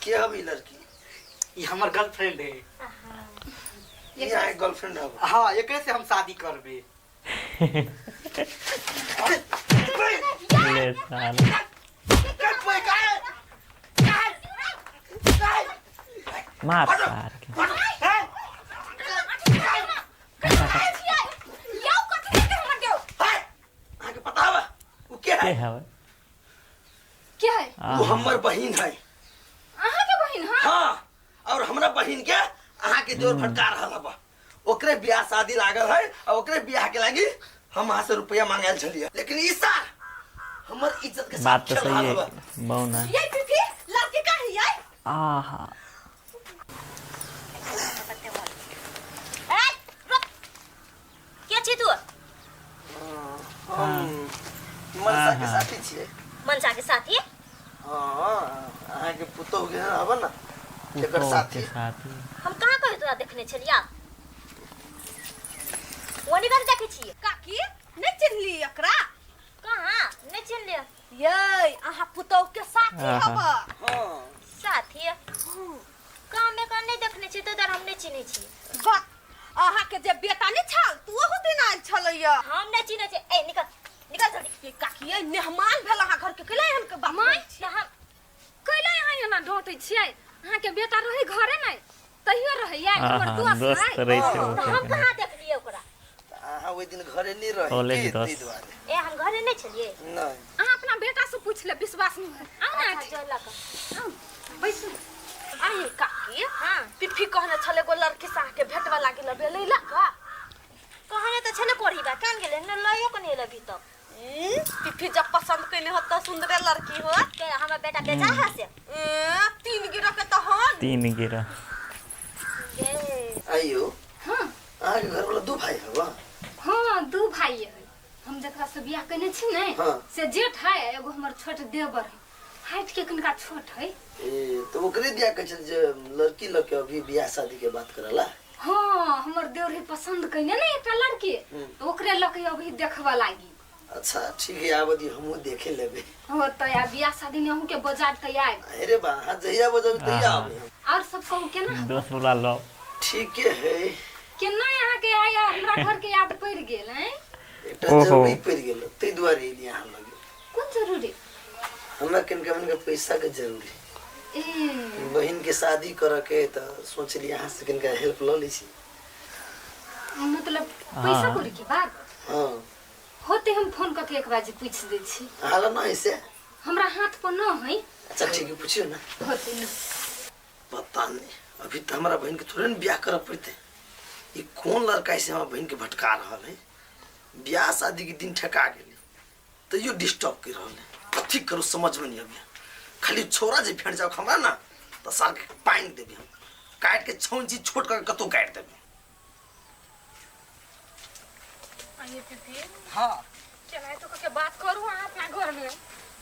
के हबी लड़की? ये हमर गर्लफ्रेंड है। ये है गर्लफ्रेंड है। हाँ, एकरे से हम शादी करबे। ले साला मार सार के आगे पता है वो क्या के है? हवे क्या है? वो हमर बहिन है। अहाँ के बहिन है? हाँ, और हमरा बहिन के अहाँ के जोर फटकार रहल बा। ओकरे बियाह शादी लागल है और ओकरे बियाह के लागी हम अहाँ से रुपया मांगल छलिए, लेकिन इस साल हमर इज्जत के साथ बात तो खेल सही रहल है बा। बौना ये पिपी लड़की का है ये? आहा के छी तू? हम मनसा के साथी छिए। मनसा के साथी? हाँ, अहाँ के पुतोह के हबा ना एकर साथी। हम कहाँ कहे तोरा देखने छलिया? ओनी कर देखे छी काकी नहीं चिन्हली एकरा? कहाँ नहीं चिन्ह लिया ये अहाँ पुतोह के साथी हबा? हाँ, साथी कहाँ में कहाँ नहीं देखने छी तो दर हम नहीं चिन्हे छी। वाह, अहाँ के जे बेटा नहीं छल तू ओहु दिन आइल छलैया। हम नहीं चिन्हे छी। ए निकल निकल जल्दी। ये काकी ये मेहमान भेल अहाँ घर के केले हम के बात माय छी। हम कैला यहाँ एना डोंटै छियै? अहाँ के बेटा रहे घरे नहीं तहियो रहे या हमर दोस्त है। रहे छै तो हम कहाँ देखलिए ओकरा? अहाँ ओइ दिन घरे नहीं रहे कॉलेज के दोस्त। ती दुआरे। ए हम घरे नहीं छलिए। नहीं, अहाँ अपना बेटा से पूछ ले, विश्वास नहीं है। आओ ना अच्छा चल लगा। बैसू। आई काकी हाँ पिफी कहने छले गो लड़की से के भेटवा लागिल बेलै लका। कहने तो छले कोरी बा कान गेले न लयो कने लभी तक। पिफी जब पसंद कैले हो तो सुंदर लड़की हो के हमर बेटा के चाहा से तीन गिरा के तो हन 3 गिरा ये आइयो। हां अहाँ के घर वाला दो भाई हबा? हां, दू भाई है। हम जकरा से बियाह करने छी ने हाँ। से जेठ है, एगो हमर छोट देवर है। हाइट के कनका छोट है। ए तो ओकरे बियाह के चल जे लड़की लके अभी बियाह शादी के बात करला। हाँ, हमर देवर है पसंद कैने ना एकटा लड़की, तो ओकरे लके अभी देखवा लागी। अच्छा ठीक है, आबदी हमहू देखे लेबे। हो तो या बियाह शादी ने के बाजार तैयार। अरे बा, हां जहिया बजाबे तहिया आबे हम। और सब कहू केना? दोस्त बोला लो ठीक है। केना यहाँ के आया हमरा घर के याद पड़ गेल हैं? एकटा जरूरी पड़ गेल तै दुआरे एलिया हम लगे। कौन जरूरी? हमरा कनका मन के पैसा के जरूरी। ए बहन के शादी करे के त सोचली अहाँ से कनका हेल्प ल ली छी। मतलब पैसा कौड़ी की बात हां, होते हम फोन करके एक बार पूछ दे छी। हाला ना ऐसे। हमरा हाथ पर न है। अच्छा ठीक है, पूछियो ना। होते न पता नहीं, अभी तो हमारा बहन के थोड़े न ब्याह करब पड़ते। ये कौन लड़का ऐसे हमारा बहन के भटका रहा है? ब्याह शादी के दिन ठका गेली तो यो डिस्टर्ब कर रहा है। कथी करू समझ में नहीं अभी। खाली छोरा जे फेंट जाओ हमरा ना तो साल के पाइन देबे हम। काट के छौन चीज छोट कर कतो काट देबे। आइए पिपी हाँ, चला तो के बात करू अहाँ अपना घर में।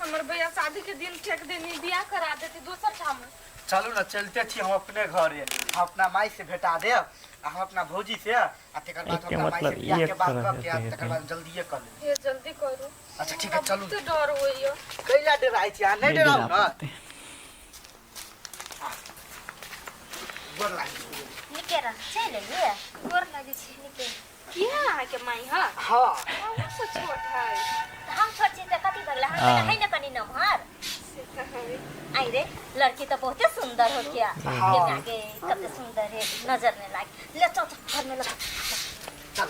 हमर भैया शादी के दिन ठेक देनी, बियाह करा देती दोसर ठाम। चलू ना चलते छी हम अपने घरे। हम अपना माई से भेटा देब, हम अपना भौजी से आ तकर बाद एके अपना माई से मतलब बियाह एक के बात तरह करके से आ तकर बाद जल्दी कर ले। ये जल्दी करू। अच्छा ठीक है, चलू। तो डर होइयो। कैला डराई छी? आ नहीं डराऊ ना। गोर लागी। निके रह चले लिए गोर लागे छी। निके किया है के माई हां? हां, हम से छोट है। हम छोटी से कथी भगला हम है न कनी नमहर। आई रे लड़की तो बहुत सुंदर हो क्या ये आगे कते सुंदर है नजर नहीं लागे। ले चल घर में ले चल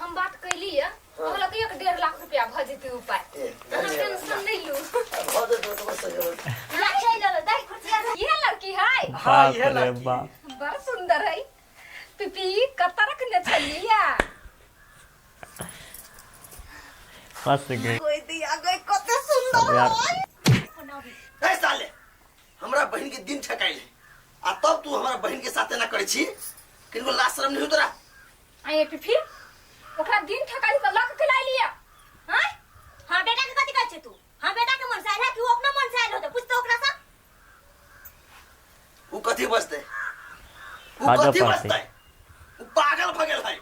हम बात कैली है हम लगे 1.5 लाख रुपया भ जेते उपाय। अहाँ टेंशन नहीं लू। बहुत तो बस लाचे ले दे खुशिया ये लड़की है बाप रे बाप बड़ सुंदर है। पिपी कत्ता रखने छलिया? फंस गए कोई दिया गई कते सुंदर यार। है। ए साले, हमरा बहन के दिन ठकाइले आ तब तू हमरा बहन के साथे ना करे छी। किनको लाज शर्म नहीं हो तोरा? आइए पिपी ओकरा दिन ठकाली त लक के लाई लिया। हैं? हां बेटा के कथी कहै छै तू? हां बेटा के मन से आइला कि वो अपना मन से आइल होते पूछ तो ओकरा से। वो कथी बजते? वो बाजो कथी पाते। बजते? वो पागल भगेल है।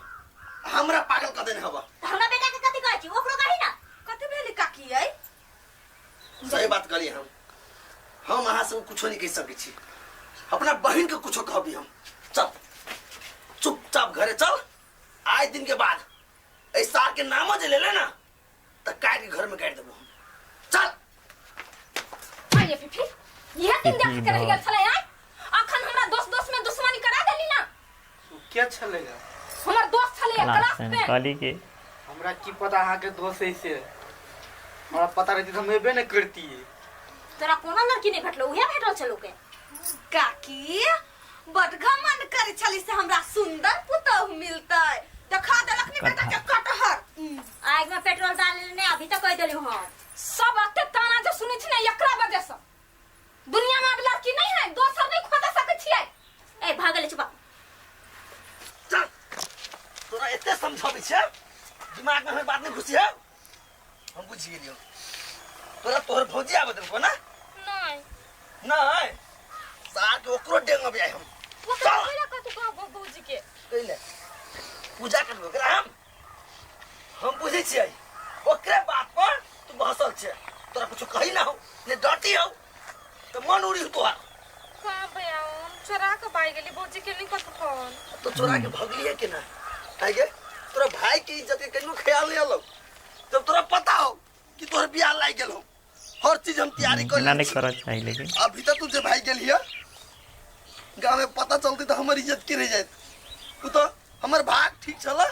हमरा पागल क देने हबा। हमरा बेटा के कथी कहै छी? ओकरो कही ना कते भेली काकी आई? सही बात करी हम। हम अहाँ से कुछ नहीं कह सकै छी अपना बहन के कुछ कहबी हम चल चुपचाप घरे चल आज दिन के बाद इस साल के नाम जे ले लेना तो काट के घर में काट देबो हम चल आइए फिफी यह दिन देख के रह गेल छले आइ अखन हमरा दोस्त में दुश्मनी करा देली ना क्या चलेगा हमर दोस्त छले क्लास में कली के हमरा की पता अहाँ के दोस्त है से हमरा पता रहती तो हम एबे न करती तोरा कोनो लड़की नहीं भेटलो उहे भेटल छलो के काकी बड़का मन करे छली से हमरा सुंदर पुतहु मिलतै देखा देलक नि बेटा के कटहर आग में पेट्रोल डालने ने अभी तक कह देली हम सब अते ताना जो सुनै छी ने एकरा वजह से दुनिया में अब लड़की नहीं है दोसर नहीं खोज सकै छियै ए भागले चुप चल तोरा एते समझाबी छे दिमाग में हमें बात नहीं घुसी है हम बुझ गेलियो तोहर भौजी आबे देलको ना नहीं नहीं सार के ओकरो डेंग अबे हम वो कहला का तू कह बाबूजी के कइले पूजा करबो ओकरा हम बुझै छियै ओकरे बात पर तू बहसल छे तोरा कुछ कही ना हो ने डटी हो तो मन उड़ी तोहार का भैया हम चोरा के बाई गेली बाबूजी के नहीं कत फोन तो चोरा के भगलिए के ना आगे तोरा भाई की इज्जत के कहियो ख्याल नहीं आलो जब तोरा पता हो कि तोहर बियाह लाग गेल हो हर चीज हम तैयारी कर ना नहीं करत चाहिए लेकिन अभी तक तुझे भाई गेल हिया गांव में पता चलती तो हमारी इज्जत के रह जाए तू तो हमार भाग ठीक चला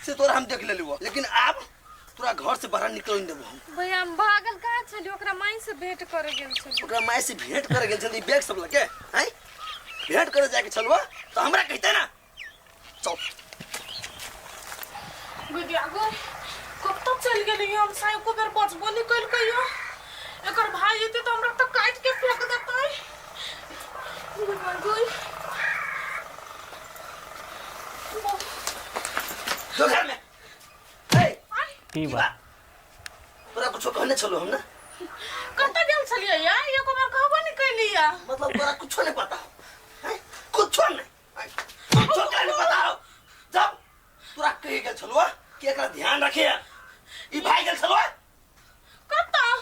से तोरा हम देख लेलु लेकिन अब तोरा घर से बाहर निकल नहीं देबो हम भैया हम भागल कहाँ छली ओकरा माई से भेंट करे गेल छली ओकरा माय से भेंट करे गेल छली बैग सब लगे हैं भेंट करे जाके चलवा तो हमरा कहते ना चल बिटिया गो कब तक चल गेली हम साई को बेर बचबो नहीं कइल कहियो एकर भाई एते तो हमरा तो काट के फेंक देतै गई जो घर में हे की बात तोरा कुछ कहने चलो हम ना कत गेल छलिए या एको बार कहबो नहीं कइलिया मतलब तोरा कुछ नहीं पता है कुछ नहीं कुछ नहीं पता हो जब तोरा कहे गेल छलवा कि एकरा ध्यान रखे ई भाई गेल छलवा कत हां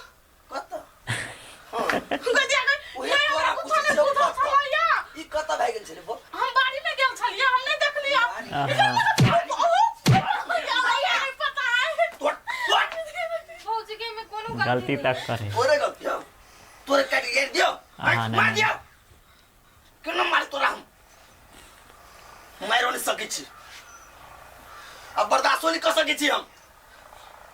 गजिया गई ओहे तोरा कुछ नहीं पता छलिया ई कत भाई गेल छले बोल हम बाड़ी में गेल छलिए हम नहीं देखलिया पता है बाबूजी के में कोनो गलती तक करे तोरे गलती हो तोरे काट के दियो मार नहीं। दियो केना मार तोरा हम मारो नहीं सकै छी अब बर्दाश्त नहीं कर सकै छी हम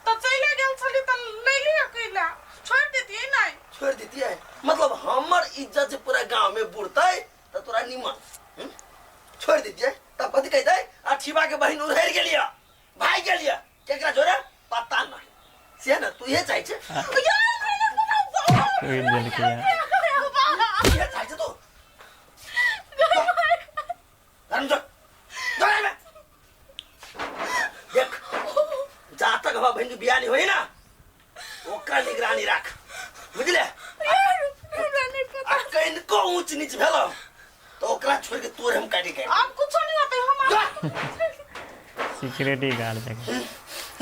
तो चले गेल छली त ले लिया कइला छोड़ देती नहीं छोड़ देती है मतलब हमर इज्जत से पूरा गांव में बुड़तै त तोरा निमन छोड़ देती है तब कथी कहतै अठीबा के बहिन उधर गेलिया भाई गेलिया केकरा जोरे पता नहीं से ना तू ये चाहि छे कोई जन के यार ये चाहि छे तू धर्म जो जोरे में देख जहाँ तक हमारा बहन की बियाह नहीं हुई ना ओकरा निगरानी रख बुझले कहीं को ऊंच नीच भेलो तो ओकरा छोड़ के तोरे हम काटी के अब कुछ नहीं होते हम सिक्योरिटी गार्ड देख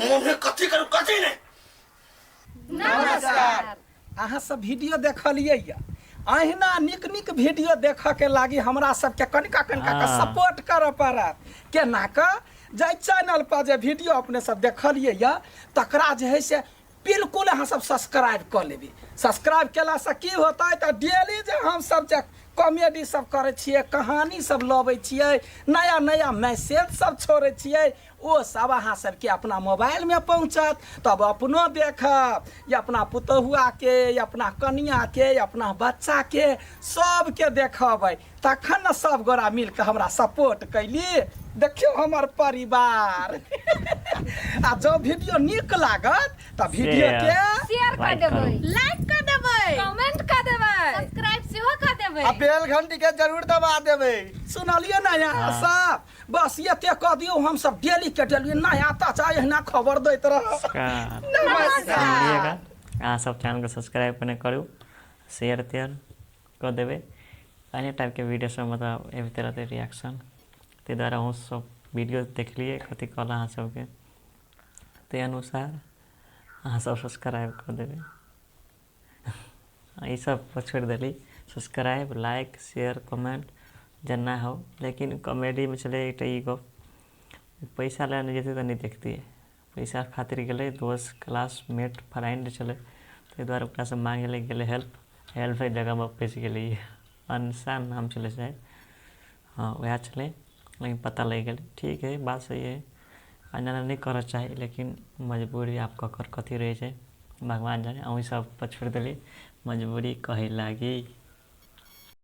मुंह में कथी करू कथी नहीं नमस्कार अहाँ सब वीडियो देखलिए अहिना निक निक वीडियो देख के लागी हमरा सबके कनिका कनिका के सपोर्ट करऽ पड़त केना के जे चैनल पर जे वीडियो अपने सब देखलिए तकरा जे है से बिल्कुल अहाँ सब सब्सक्राइब कर लेबी सब्सक्राइब केला से की होता है तो डेली जे हम सब जे कॉमेडी सब करे छिए कहानी सब लबै छिए नया नया मैसेज सब छोड़े छिए ओ सब अहाँ सबके अपना मोबाइल में पहुँचत तब अपनो देखब या अपना पुतहुआ के या अपना कनिया के या अपना बच्चा के सबके देखबै तखन न सब गोरा मिल के हमरा सपोर्ट कैली देखियो हमर परिवार आ जो वीडियो निक लागत त वीडियो के शेयर कर देबै लाइक कर देबै कमेंट कर देबै सब्सक्राइब सेहो कर देबै आ बेल घंटी के जरूर दबा देबै सुनलिए ना यहाँ सब बस ये कह दियो हम सब डेली के डेली नया ताजा एहना खबर दैत रह समझिएगा अहाँ सब चैनल को सब्सक्राइब करने करू शेयर तेयर कर देवे अन्य टाइप के वीडियो सब मतलब एवं तरह के रिएक्शन ते द्वारा हम सब वीडियो देख लिए कथी कहला अहाँ सबके ते अनुसार अहाँ सब सब्सक्राइब कर देवे ये सब पर छोड़ दिली सब्सक्राइब लाइक शेयर कमेंट जना हो लेकिन कॉमेडी में चले एक गो पैसा लेने जेते तो नहीं देखती है पैसा खातिर गए दोस्त क्लासमेट फ्रेंड चले तो द्वारा ओकरा से मांगे गए हेल्प है जगह में पैसे के लिए अनसान नाम चले शायद हाँ वह चले लेकिन पता लग गए ठीक है बात सही है अनजाना नहीं करना चाहिए लेकिन मजबूरी आपका कर कथी रहे भगवान जाने अहीं सब पर छोड़ दिली मजबूरी कहे लागी।